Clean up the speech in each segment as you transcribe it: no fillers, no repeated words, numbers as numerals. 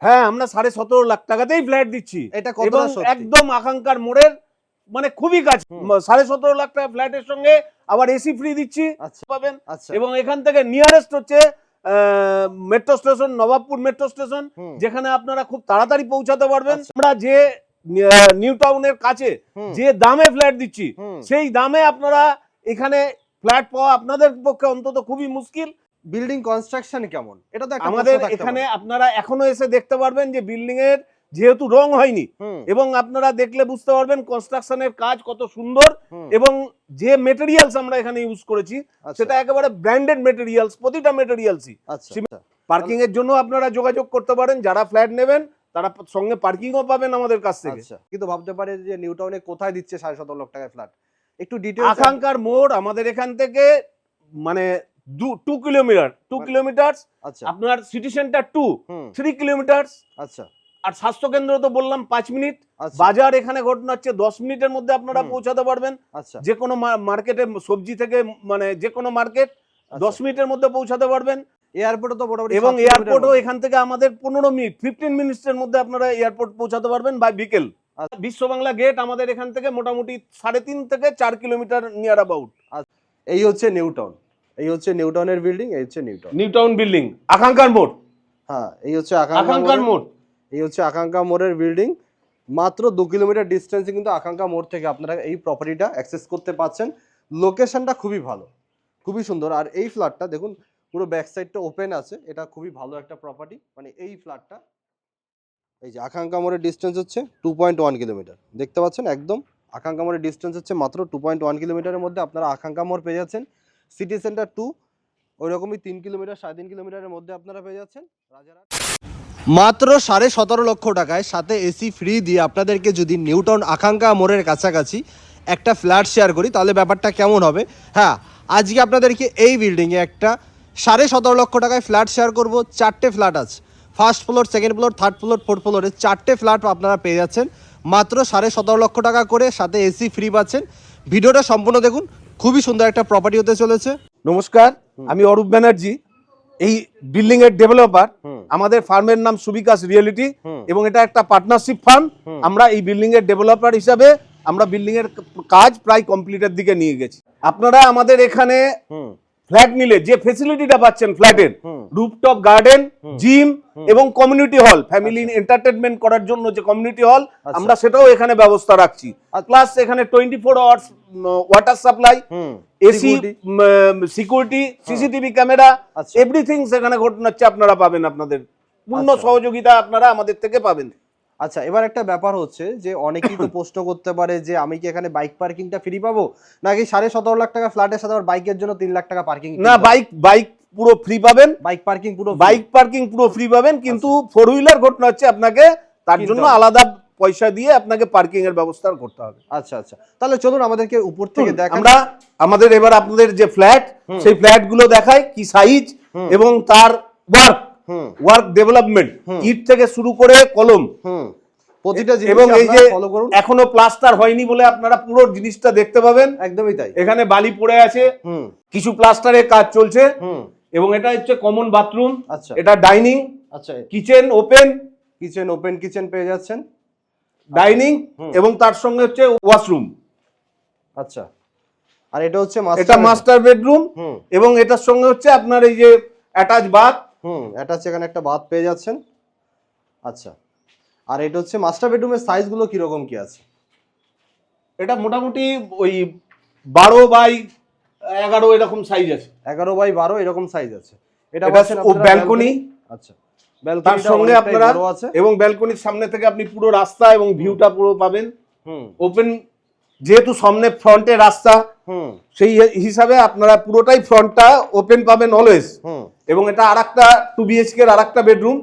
হ্যাঁ, আমরা 17.5 লাখ টাকাতেই ফ্ল্যাট দিচ্ছি। এটা এবং কতটা সত্যি? একদম আকাঙ্ক্ষার মোড়ের মানে খুবই কাছে। 17.5 লাখ টাকা ফ্ল্যাটের সঙ্গে আবার এসি ফ্রি দিচ্ছি আচ্ছা পাবেন। আচ্ছা এবং এখান থেকে নিয়ারেস্ট হচ্ছে metro station, Nawabpur metro station, হুম যেখানে আপনারা খুব তাড়াতাড়ি পৌঁছাতে পারবেন। আচ্ছা। আমরা যে নিউ টাউনের কাছে হুম যে দামে ফ্ল্যাট দিচ্ছি, হুম সেই দামে আপনারা এখানে ফ্ল্যাট পাওয়া আপনাদের পক্ষে অন্তত খুবই মুশকিল। বিল্ডিং কনস্ট্রাকশন কেমন, এটা তো একটা আমাদের প্রশ্ন থাকতে এখানে পারে। আপনারা এখনো এসে দেখতে পারবেন যে বিল্ডিং এর যেহেতু রং হয়নি, হুম এবং আপনারা দেখলে বুঝতে পারবেন কনস্ট্রাকশনের কাজ কত সুন্দর। হুম এবং যে মেটেরিয়ালস আমরা এখানে ইউজ করেছি আচ্ছা সেটা একেবারে ব্র্যান্ডেড মেটেরিয়ালস, প্রতিটা মেটেরিয়ালসই। আচ্ছা পার্কিং এর জন্য আপনারা যোগাযোগ করতে পারেন, যারা ফ্ল্যাট নেবেন তারা সঙ্গে পার্কিংও পাবেন আমাদের কাছ থেকে। আচ্ছা, কিন্তু ভাবতে পারে যে নিউ টাউনে কোথায় দিচ্ছে 17.5 লাখ টাকায় ফ্ল্যাট, একটু ডিটেইলস। আকাঙ্ক্ষার মোড় আমাদের এখান থেকে মানে 2 কিলোমিটার, 2 কিলোমিটার। আচ্ছা আপনার সিটি সেন্টার 3 হুম কিলোমিটার। আচ্ছা আর স্বাস্থ্য কেন্দ্র তো বললাম 5 মিনিট। আচ্ছা বাজার এখানে ঘটনা হচ্ছে 10 মিনিটের মধ্যে আপনারা হুম। পৌঁছাতে পারবেন। আচ্ছা যে কোনো মার্কেটে সবজি থেকে মানে যে কোনো মার্কেট 10 আচ্ছা। মিনিটের মধ্যে পৌঁছাতে পারবেন। এয়ারপোর্টে তো মোটামুটি এবং 7 কিলোমিটার এয়ারপোর্টও মধ্যে। এখান থেকে আমাদের 15 মিনিট, 15 মিনিটের মধ্যে আপনারা এয়ারপোর্ট পৌঁছাতে পারবেন বাই বিকেল। আচ্ছা। বিশ্ব বাংলা গেট আমাদের এখান থেকে মোটামুটি 3.5 থেকে 4 কিলোমিটার নিয়ার অ্যাবাউট। এই হচ্ছে নিউ টাউন, এই হচ্ছে নিউ টাউনের বিল্ডিং, এই হচ্ছে new town. New town building, আকাঙ্ক্ষার মোড়। হ্যাঁ, এই হচ্ছে আকাঙ্ক্ষার মোড়। এই হচ্ছে আকাঙ্ক্ষা মোড়ের বিল্ডিং। মাত্র 2 কিলোমিটার ডিস্টেন্সে কিন্তু আকাঙ্ক্ষা মোড় থেকে আপনারা এই প্রপার্টিটা অ্যাক্সেস করতে পাচ্ছেন। লোকেশনটা খুবই ভালো, খুবই সুন্দর। আর এই ফ্ল্যাটটা দেখুন পুরো ব্যাক সাইডটা ওপেন আছে, এটা খুবই ভালো একটা প্রপার্টি। মানে এই ফ্ল্যাটটা, এই যে আকাঙ্ক্ষা মোড়ের ডিস্টেন্স হচ্ছে 2.1 কিলোমিটার, দেখতে পাচ্ছেন একদম আকাঙ্ক্ষা মোড়ের ডিস্টেন্স হচ্ছে মাত্র 2.1 কিলোমিটারের মধ্যে আপনারা আকাঙ্ক্ষা মোড় পেয়ে যাচ্ছেন। সিটি সেন্টার 2 ওই রকমই 3 কিলোমিটার, 3.5 কিলোমিটারের মধ্যে আপনারা পেয়ে যাচ্ছেন রাজারহাট। মাত্র 17.5 লক্ষ টাকায় সাথে এসি ফ্রি দিয়ে আপনাদেরকে যদি নিউ টাউন আকাঙ্ক্ষা মোড়ের কাছাকাছি একটা ফ্ল্যাট শেয়ার করি তাহলে ব্যাপারটা কেমন হবে। হ্যাঁ, আজকে আপনাদেরকে এই বিল্ডিংয়ে একটা 17.5 লক্ষ টাকায় ফ্ল্যাট শেয়ার করব। 4টে ফ্ল্যাট আছে, first floor, second floor, third floor, fourth ফ্লোরে 4টে ফ্ল্যাট আপনারা পেয়ে যাচ্ছেন মাত্র 17.5 লক্ষ টাকা করে, সাথে এসি ফ্রি পাচ্ছেন। ভিডিওটা সম্পূর্ণ দেখুন, খুবই সুন্দর একটা প্রপার্টি হতে চলেছে। নমস্কার, আমি অরূপ ব্যানার্জি, এই বিল্ডিং এর ডেভেলপার। আমাদের ফার্মের নাম সুবিকাশ রিয়েলিটি এবং এটা একটা পার্টনারশিপ ফার্ম। আমরা এই বিল্ডিং এর ডেভেলপার হিসাবে আমরা বিল্ডিং এর কাজ প্রায় কমপ্লিটের দিকে নিয়ে গেছি। আপনারা আমাদের এখানে ফ্ল্যাট নিলে যে ফেসিলিটিটা পাচ্ছেন ফ্ল্যাটের, রুফটপ গার্ডেন, জিম এবং কমিউনিটি হল, ফ্যামিলি এন্টারটেনমেন্ট করার জন্য যে কমিউনিটি হল, আমরা সেটাও এখানে ব্যবস্থা রাখছি। প্লাস এখানে 24 hours water supply, AC, security, CCTV camera, everything সেখানে ঘটনা হচ্ছে আপনারা পাবেন। আপনাদের পূর্ণ সহযোগিতা আপনারা আমাদের থেকে পাবেন। আচ্ছা, এবার একটা ব্যাপার হচ্ছে যে অনেকেই তো প্রশ্ন করতে পারে যে আমি কি এখানে বাইক পার্কিংটা ফ্রি পাবো, নাকি 17.5 লাখ টাকা ফ্ল্যাটের সাথে আবার বাইকের জন্য 3 লাখ টাকা পার্কিং? না, বাইক পুরো ফ্রি পাবেন। বাইক পার্কিং পুরো ফ্রি পাবেন, কিন্তু 4 হুইলার ঘটনা হচ্ছে আপনাকে তার জন্য আলাদা পয়সা দিয়ে আপনাকে পার্কিং এর ব্যবস্থা করতে হবে। আচ্ছা আচ্ছা, তাহলে চলুন আমাদেরকে উপর থেকে দেখান। আমরা আমাদের এবার আপনাদের যে ফ্ল্যাট, সেই ফ্ল্যাট গুলো দেখাই কি সাইজ এবং তার ওয়ার্ক ডেভেলপমেন্ট, ইট থেকে শুরু করে কলম, প্রতিটা জিনিস এবং এই যে ফলো করুন। এখনো প্লাস্টার হয়নি বলে আপনারা পুরো জিনিসটা দেখতে পাবেন। একদমই তাই, এখানে বালি পড়ে আছে, কিছু প্লাস্টারের কাজ চলছে। এবং এটা হচ্ছে কমন বাথরুম, আচ্ছা এটা ডাইনিং, আচ্ছা কিচেন ওপেন, কিচেন পেয়ে যাচ্ছেন, ডাইনিং এবং তার সঙ্গে হচ্ছে ওয়াশরুম। আচ্ছা, আর এটা হচ্ছে মাস্টার বেডরুম এবং এটার সঙ্গে হচ্ছে আপনার এই যে অ্যাটাচ বাথ। অ্যাটাচ এখানে একটা বাথ পেয়ে যাচ্ছেন। আচ্ছা, আর এটা হচ্ছে মাস্টার বেডরুমের সাইজ গুলো কিরকম কি আছে? এটা মোটামুটি ওই 12 বাই 11 এরকম সাইজ আছে। 11 বাই 12 এরকম সাইজ আছে। এটা ব্যালকনি। আচ্ছা, তার সঙ্গে আপনারা এবং ব্যালকনির সামনে থেকে আপনি পুরো রাস্তা এবং ভিউটা পুরো পাবেন। ওপেন, যেহেতু সামনে ফ্রন্টে রাস্তা, সেই হিসাবে আপনারা পুরোটাই ফ্রন্টটা ওপেন পাবেন অলওয়েজ। এবং এটা আরেকটা 2 বিএইচকে এর আরেকটা বেডরুম।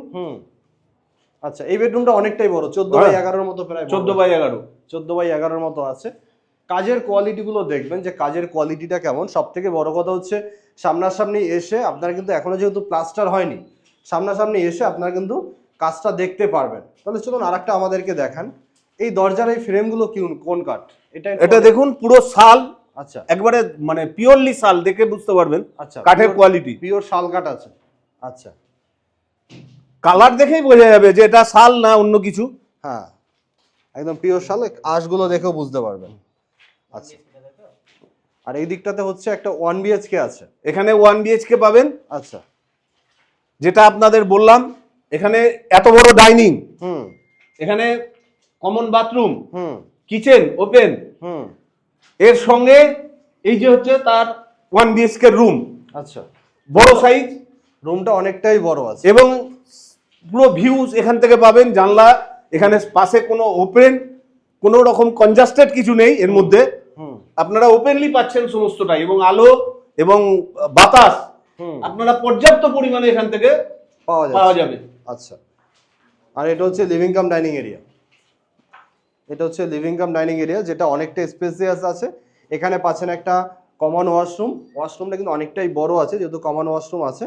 আচ্ছা, এই বেডরুমটা অনেকটাই বড়, 14 বাই 11 এর মতো, প্রায় 14 বাই 11 14 বাই 11 এর মতো আছে। কাজের কোয়ালিটি গুলো দেখবেন যে কাজের কোয়ালিটিটা কেমন। সবথেকে বড় কথা হচ্ছে সামনাসামনি এসে আপনারা কিন্তু এখনো যেহেতু প্লাস্টার হয়নি, সামনাসামনি এসে আপনারা কিন্তু কাজটা দেখতে পারবেন। তাহলে চলুন আরেকটা আমাদেরকে দেখান। এই দরজার এই ফ্রেমগুলো কোন কাঠ? এটা দেখুন পুরো শাল। আচ্ছা, একবারে মানে পিওরলি শাল, দেখে বুঝতে পারবেন। আচ্ছা, কাঠের কোয়ালিটি পিওর শাল কাঠ আছে। আচ্ছা, কালার দেখেই বোঝা যাবে যে এটা শাল না অন্য কিছু। হ্যাঁ, একদম পিওর শাল, আঁশগুলো দেখেও বুঝতে পারবেন। আচ্ছা, আর এই দিকটাতে হচ্ছে একটা 1 বিএইচকে আছে, এখানে 1 বিএইচকে পাবেন। আচ্ছা, যেটা আপনাদের বললাম, এখানে এত বড় ডাইনিং, হুম এখানে কমন বাথরুম, হুম কিচেন ওপেন, হুম এর সঙ্গে এই যে হচ্ছে তার 1 বিএইচকে রুম, আচ্ছা, বড় সাইজ, রুমটা অনেকটাই বড় আছে এবং পুরো ভিউজ এখান থেকে পাবেন। জানলা এখানে পাশে কোনো ওপেন, কোনো রকম কনজাস্টেড কিছু নেই এর মধ্যে, হুম আপনারা ওপেনলি পাচ্ছেন সমস্তটাই, এবং আলো এবং বাতাস হুম আপনারা পর্যাপ্ত পরিমাণে এখান থেকে পাওয়া যাবে। আচ্ছা, আর এটা হচ্ছে লিভিং কাম ডাইনিং এরিয়া, এটা হচ্ছে লিভিং কাম ডাইনিং এরিয়া, যেটা অনেকটা স্পেসিয়াস আছে। এখানে পাচ্ছেন একটা কমন ওয়াশরুম, ওয়াশরুমটা কিন্তু অনেকটাই বড় আছে যেহেতু কমন ওয়াশরুম আছে।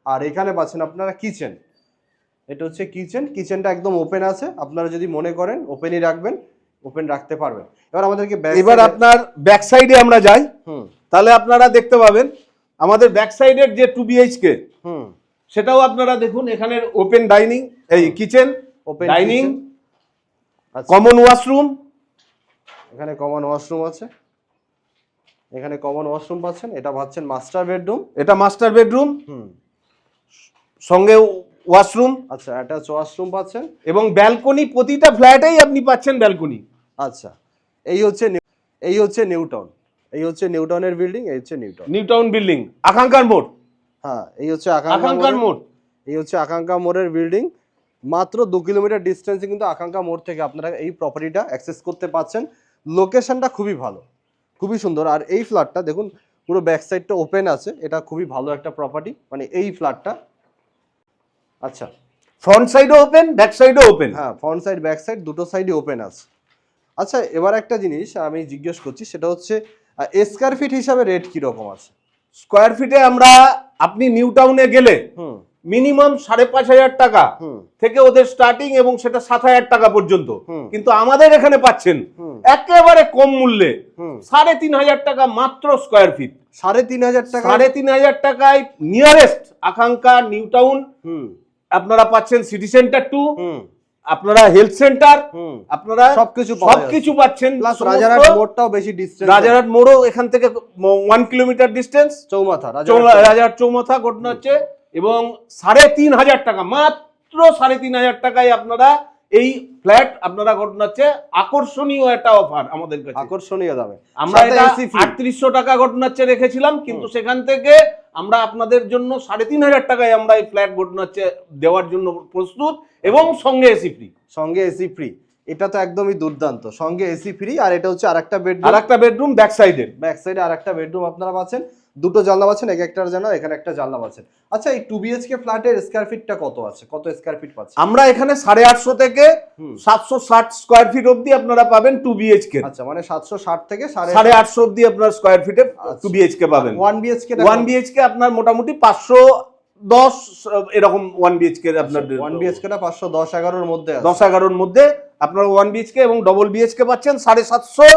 আর এখানে পাচ্ছেন আপনারা কিচেন, এটা হচ্ছে কিচেন, কিচেনটা একদম ওপেন আছে, আপনারা যদি মনে করেন ওপেনই রাখবেন, ওপেন রাখতে পারবেন। এবার আমাদেরকে এবার আপনার ব্যাক সাইডে আমরা যাই, হুম তাহলে আপনারা দেখতে পাবেন আমাদের ব্যাক সাইডের যে 2 বিএইচকে, হুম সেটাও আপনারা দেখুন। এখানে ওপেন ডাইনিং, এই কিচেন, ওপেন ডাইনিং, আচ্ছা, কমন ওয়াশরুম, এখানে কমন ওয়াশরুম আছে, এখানে কমন ওয়াশরুম পাচ্ছেন। এটা পাচ্ছেন মাস্টার বেডরুম, এটা মাস্টার বেডরুম, হুম সঙ্গে ওয়াশরুম, আচ্ছা, অ্যাটাচ ওয়াশরুম পাচ্ছেন, এবং ব্যালকনি। প্রতিটা ফ্ল্যাটেই আপনি পাচ্ছেন ব্যালকনি। আচ্ছা। এই হচ্ছে নিউটাউন, এই হচ্ছে নিউটাউনের বিল্ডিং, এই হচ্ছে নিউটাউন বিল্ডিং, আকাঙ্ক্ষার মোড়। হ্যাঁ, এই হচ্ছে আকাঙ্ক্ষার মোড়, এই হচ্ছে আকাঙ্ক্ষা মোড়ের বিল্ডিং। মাত্র 2 কিলোমিটার ডিস্টেন্সে কিন্তু আকাঙ্ক্ষা মোড় থেকে আপনারা এই প্রপার্টিটা অ্যাক্সেস করতে পাচ্ছেন। লোকেশনটা খুবই ভালো, খুবই সুন্দর। আর এই ফ্ল্যাটটা দেখুন, পুরো ব্যাক সাইডটা ওপেন আছে, এটা খুবই ভালো একটা প্রপার্টি, মানে এই ফ্ল্যাটটা। আচ্ছা, ফ্রন্ট সাইডও ওপেন, ব্যাক সাইডও ওপেন। হ্যাঁ, ফ্রন্ট সাইড ব্যাক সাইড দুটো সাইডই ওপেন আছে। আচ্ছা, এবার একটা জিনিস আমি জিজ্ঞেস করছি, সেটা হচ্ছে স্কয়ার ফিট হিসাবে রেট কিরকম আছে? স্কোয়ার ফিটে আমরা, আপনি নিউ টাউনে গেলে হুম মিনিমাম 5,500 টাকা হুম থেকে ওদের স্টার্টিং, এবং সেটা 7,000 টাকা পর্যন্ত। হুম। কিন্তু আমাদের এখানে পাচ্ছেন হুম একেবারে কম মূল্যে হুম 3,500 টাকা মাত্র স্কোয়ার ফিট। 3,500 টাকা? 3,500 টাকায় নিয়ারেস্ট আকাঙ্ক্ষা নিউ টাউন হুম আপনারা পাচ্ছেন, সিটি সেন্টার 2, হুম আপনারা হেলথ সেন্টার, হুম আপনারা সবকিছু পাচ্ছেন। প্লাস রাজারহাট মোড়টাও বেশি ডিসটেন্স, রাজারহাট মোড়ও এখান থেকে 1 কিলোমিটার ডিস্টেন্স, চৌমাথা রাজারহাট চৌমাথা ঘটনা হচ্ছে। এবং 3,500 টাকা, মাত্র 3,500 টাকায় আপনারা এই ফ্ল্যাট, আপনারা ঘটনা হচ্ছে আকর্ষণীয় একটা অফার আমাদের কাছে, আকর্ষণীয় দামে। আমরা এটা 3,800 টাকা ঘটনা হচ্ছে রেখেছিলাম, কিন্তু সেখান থেকে আমরা আপনাদের জন্য 3,500 টাকায় আমরা এই ফ্ল্যাট ঘটনা হচ্ছে দেওয়ার জন্য প্রস্তুত, এবং সঙ্গে এসি ফ্রি। সঙ্গে এসি ফ্রি, এটা তো একদমই দুর্দান্ত, সঙ্গে এসি ফ্রি। আর এটা হচ্ছে আরেকটা বেডরুম ব্যাক সাইডে, আরেকটা বেডরুম আপনারা পাচ্ছেন, দুটো জানলা পাচ্ছেন, একটা জানলা, এখানে একটা জানলা পাচ্ছেন। আচ্ছা, এই 2 বিএইচকে ফ্ল্যাটের স্কয়ার ফিটটা কত আছে, কত স্কয়ার ফিট পাচ্ছেন? আমরা এখানে 850 থেকে 760 স্কয়ার ফিট অবধি আপনারা পাবেন 2 বিএইচকে। আচ্ছা, মানে 760 থেকে 850 অবধি আপনার স্কয়ার ফিটে 2 বিএইচকে পাবেন। 1 বিএইচকে, 1 বিএইচকে আপনার মোটামুটি 510 এরকম 1 বিএইচকে আপনার 1 বিএইচকেটা 510-11 এর মধ্যে আছে, 10-11 এর মধ্যে আপনারা 1 বিএইচকে, এবং ডবল বিএইচকে পাচ্ছেন 750,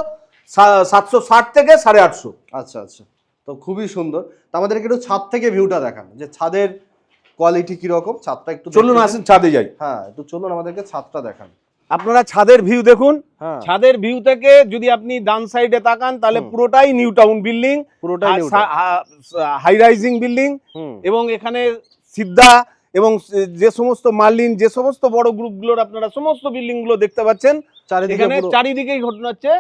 760 থেকে 850। আচ্ছা আচ্ছা, তো খুবই সুন্দর। তো আমাদেরকে একটু ছাদ থেকে ভিউটা দেখান, যে ছাদের কোয়ালিটি কি রকম, ছাদটা একটু চলুন আসেন ছাদে যাই। হ্যাঁ, একটু চলুন আমাদেরকে ছাদটা দেখান। আপনারা ছাদের ভিউ দেখুন। হ্যাঁ, ছাদের ভিউ থেকে যদি আপনি ডান সাইডে তাকান, তাহলে পুরোটাই নিউ টাউন বিল্ডিং, পুরোটাই new town, high rising building, এবং এখানে সিদ্ধা এবং যে সমস্ত মার্লিন, যে সমস্ত বড় গ্রুপগুলোর আপনারা সমস্ত বিল্ডিং গুলো দেখতে পাচ্ছেন, এখানে চারিদিকেই ঘটনা হচ্ছে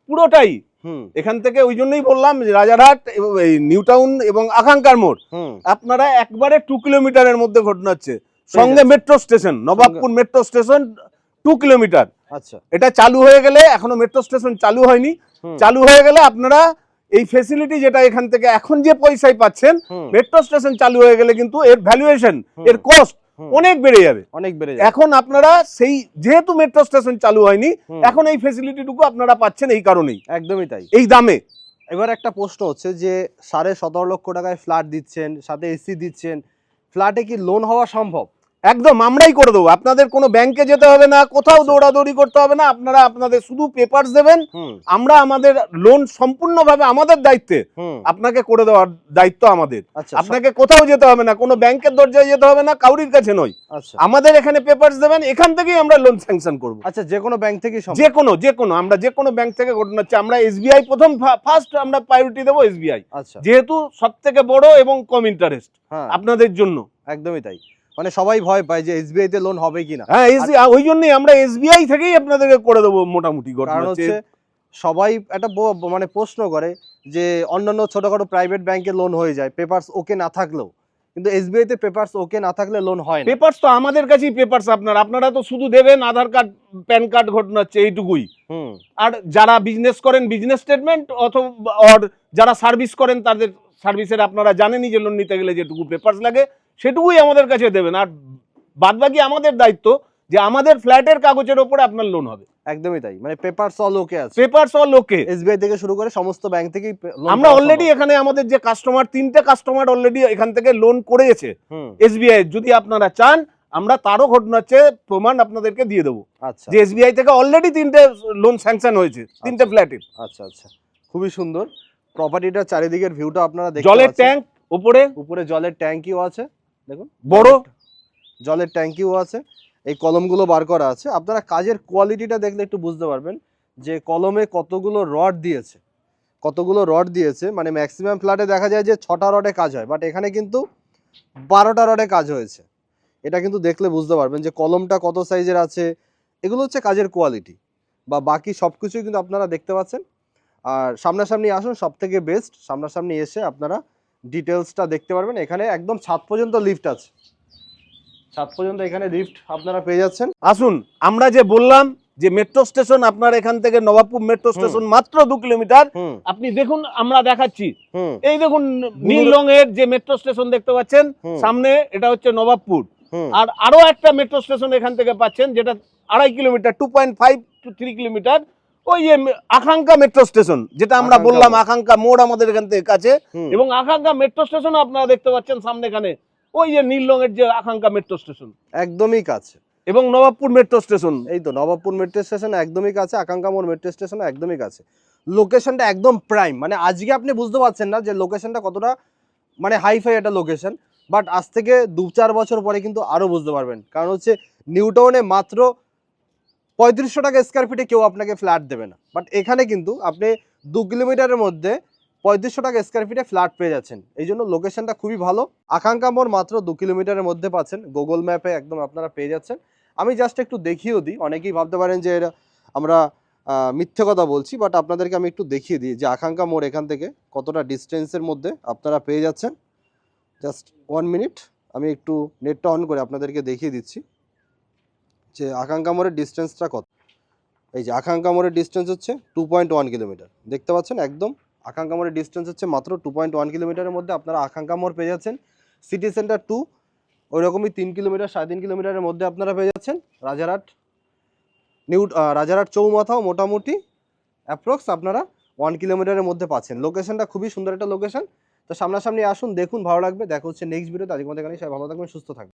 পুরোটাই। এখান থেকে ওই জন্যই বললাম যে রাজারহাট এবং এই নিউ টাউন এবং আকাঙ্ক্ষার মোড় আপনারা একবারে 2 কিলোমিটারের মধ্যে ঘটনা হচ্ছে। সঙ্গে metro station, Nawabpur metro station 2 kilometre. আচ্ছা, এটা চালু হয়ে গেলে, এখনো মেট্রো স্টেশন চালু হয়নি, চালু হয়ে গেলে আপনারা এই ফেসিলিটি যেটা এখান থেকে এখন যে পয়সায় পাচ্ছেন, মেট্রো স্টেশন চালু হয়ে গেলে কিন্তু এর ভ্যালুয়েশন, এর কস্ট অনেক বেড়ে যাবে, অনেক বেড়ে যাবে। এখন আপনারা সেই, যেহেতু মেট্রো স্টেশন চালু হয়নি, এখন এই ফেসিলিটিটুকু আপনারা পাচ্ছেন এই কারণেই, একদমই তাই, এই দামে। এবার একটা প্রশ্ন হচ্ছে যে 17.5 লক্ষ টাকায় ফ্ল্যাট দিচ্ছেন, সাথে এসি দিচ্ছেন, ফ্ল্যাটে কি লোন হওয়া সম্ভব? একদম আমরাই করে দেবো, আপনাদের কোনো ব্যাংকে যেতে হবে না, কোথাও দৌড়াদৌড়ি করতে হবে না, আপনারা আপনাদের শুধু পেপারস দেবেন, আমরা আমাদের লোন সম্পূর্ণভাবে আমাদের দায়িত্বে আপনাকে করে দেওয়ার দায়িত্ব আমাদের। আচ্ছা, আপনাকে কোথাও যেতে হবে না, কোনো ব্যাংকের দরজায় যেতে হবে না, কাউরির কাছে নয়, আচ্ছা আমাদের এখানে পেপারস দেবেন, এখান থেকেই আমরা লোন স্যাংশন করব। আচ্ছা, যে কোনো ব্যাংক থেকে যে কোনো আমরা যে কোনো ব্যাংক থেকে ঘটনা হচ্ছে, আমরা এসবিআই প্রথম ফার্স্ট আমরা প্রায়োরিটি দেবো এসবিআই, আচ্ছা, যেহেতু সবথেকে বড় এবং কম ইন্টারেস্ট হ্যাঁ আপনাদের জন্য। একদমই তাই, মানে সবাই ভয় পায় যে এসবিআই তে লোন হবে কিনা। হ্যাঁ, ওই জন্যই আমরা এসবিআই থেকেই আপনাদেরকে করে দেবো মোটামুটি। কারণ হচ্ছে সবাই একটা মানে প্রশ্ন করে যে অন্যান্য ছোটখাটো প্রাইভেট ব্যাংকে লোন হয়ে যায় পেপারস ওকে না থাকলেও, কিন্তু এসবিআই তে পেপারস ওকে না থাকলে লোন হয় না। পেপারস তো আমাদের কাছেই পেপারস, আপনারা তো শুধু দেবেন আধার কার্ড প্যান কার্ড ঘটনা হচ্ছে এইটুকুই। আর যারা বিজনেস করেন বিজনেস স্টেটমেন্ট, অথবা যারা সার্ভিস করেন তাদের সার্ভিসের আপনারা জানেনই যে লোন নিতে গেলে যেটুকু পেপারস লাগে সেটুকুই আমাদের কাছে দেবেন, আর বাদবাকি আমাদের দায়িত্ব যে আমাদের ফ্ল্যাটের কাগজের ওপরে আপনার লোন হবে। একদমই তাই, মানে পেপারস অল ওকে আছে, পেপারস অল ওকে, এসবিআই থেকে শুরু করে সমস্ত ব্যাংক থেকেই আমরা অলরেডি এখানে আমাদের যে কাস্টমার 3টে কাস্টমার অলরেডি এখান থেকে লোন করেছে এসবিআই, যদি আপনারা চান আমরা তারও ঘটনা হচ্ছে প্রমাণ আপনাদেরকে দিয়ে দেবো। আচ্ছা, যে এসবিআই থেকে অলরেডি 3টে লোন স্যাংশন হয়েছে 3টে ফ্ল্যাটের। আচ্ছা আচ্ছা, খুবই সুন্দর প্রপার্টিটার চারিদিকের ভিউটা আপনারা দেখতে জলের পাচ্ছেন। ট্যাঙ্ক উপরে জলের ট্যাঙ্কিও আছে, দেখুন বড় জলের ট্যাঙ্কিও আছে, এই কলমগুলো বার করা আছে। আপনারা কাজের কোয়ালিটিটা দেখলে একটু বুঝতে পারবেন যে কলমে কতগুলো রড দিয়েছে, মানে ম্যাক্সিমাম ফ্ল্যাটে দেখা যায় যে 6টা রডে কাজ হয়, বাট এখানে কিন্তু 12টা রডে কাজ হয়েছে। এটা কিন্তু দেখলে বুঝতে পারবেন যে কলমটা কত সাইজের আছে। এগুলো হচ্ছে কাজের কোয়ালিটি, বা বাকি সব কিছুই কিন্তু আপনারা দেখতে পাচ্ছেন। আর সামনাসামনি আসুন, সব থেকে বেস্ট সামনাসামনি এসে আপনারা ডিটেলসটা দেখতে পারবেন। এখানে একদম ছাদ পর্যন্ত লিফট আছে, ছাদ পর্যন্ত এখানে লিফট আপনারা পেয়ে যাচ্ছেন। আসুন, আমরা যে বললাম যে মেট্রো স্টেশন আপনার এখান থেকে নবাবপুর মেট্রো স্টেশন মাত্র 2 কিলোমিটার। আপনি দেখুন, আমরা দেখাচ্ছি, এই দেখুন নীল রঙের যে মেট্রো স্টেশন দেখতে পাচ্ছেন সামনে, এটা হচ্ছে নবাবপুর। আর আরো একটা মেট্রো স্টেশন এখান থেকে পাচ্ছেন যেটা 2.5 কিলোমিটার, 2.5 to 3 কিলোমিটার, ওই যে আকাঙ্ক্ষা মেট্রো স্টেশন, যেটা আমরা বললাম আকাঙ্ক্ষা মোড় আমাদের এখান থেকে কাছে, এবং আকাঙ্ক্ষা মেট্রো স্টেশন আপনারা দেখতে পাচ্ছেন সামনে এখানে, ওই যে নীল রঙের যে আকাঙ্ক্ষা মেট্রো স্টেশন একদমই কাছে, এবং নবাবপুর মেট্রো স্টেশন, এই তো নবাবপুর মেট্রো স্টেশন একদমই কাছে, আকাঙ্ক্ষা মোড় মেট্রো স্টেশন একদমই কাছে। লোকেশনটা একদম প্রাইম, মানে আজকে আপনি বুঝতে পারছেন না যে লোকেশনটা কতটা মানে হাইফাই একটা লোকেশন, বাট আজ থেকে 2-4 বছর পরে কিন্তু আরো বুঝতে পারবেন। কারণ হচ্ছে নিউ টাউনে মাত্র 3500 টাকা স্কয়ার ফিটে কেউ আপনাকে ফ্ল্যাট দেবে না, বাট এখানে কিন্তু আপনি 2 কিলোমিটারের মধ্যে 3500 টাকা স্কয়ার ফিটে ফ্ল্যাট পেয়ে যাচ্ছেন। এই জন্য লোকেশনটা খুবই ভালো। আকাঙ্ক্ষা মোড় মাত্র 2 কিলোমিটারের মধ্যে পাচ্ছেন, গুগল ম্যাপে একদম আপনারা পেয়ে যাচ্ছেন। আমি জাস্ট একটু দেখিয়েও দিই, অনেকেই ভাবতে পারেন যে আমরা মিথ্যে কথা বলছি, বাট আপনাদেরকে আমি একটু দেখিয়ে দিই যে আকাঙ্ক্ষা মোড় এখান থেকে কতটা ডিস্টেন্সের মধ্যে আপনারা পেয়ে যাচ্ছেন। জাস্ট 1 মিনিট, আমি একটু নেটটা অন করে আপনাদেরকে দেখিয়ে দিচ্ছি যে আকাঙ্ক্ষা মোড়ের ডিস্টেন্সটা কত। এই যে আকাঙ্ক্ষা মোড়ের ডিস্টেন্স হচ্ছে 2.1 কিলোমিটার, দেখতে পাচ্ছেন একদম আকাঙ্ক্ষা মোড়ের ডিস্টেন্স হচ্ছে মাত্র 2.1 কিলোমিটারের মধ্যে আপনারা আকাঙ্ক্ষা মোড় পেয়ে যাচ্ছেন। সিটি সেন্টার 2 ওই রকমই 3 কিলোমিটার 3.5 কিলোমিটারের মধ্যে আপনারা পেয়ে যাচ্ছেন। রাজারহাট চৌমাথাও মোটামুটি অ্যাপ্রক্স আপনারা 1 কিলোমিটারের মধ্যে পাচ্ছেন। লোকেশনটা খুবই সুন্দর একটা লোকেশন। তো সামনাসামনি আসুন, দেখুন, ভালো লাগবে। দেখা হচ্ছে নেক্সট ভিডিওতে। আজকের মতো এখানেই, সবাই ভালো থাকবেন, সুস্থ থাকবেন।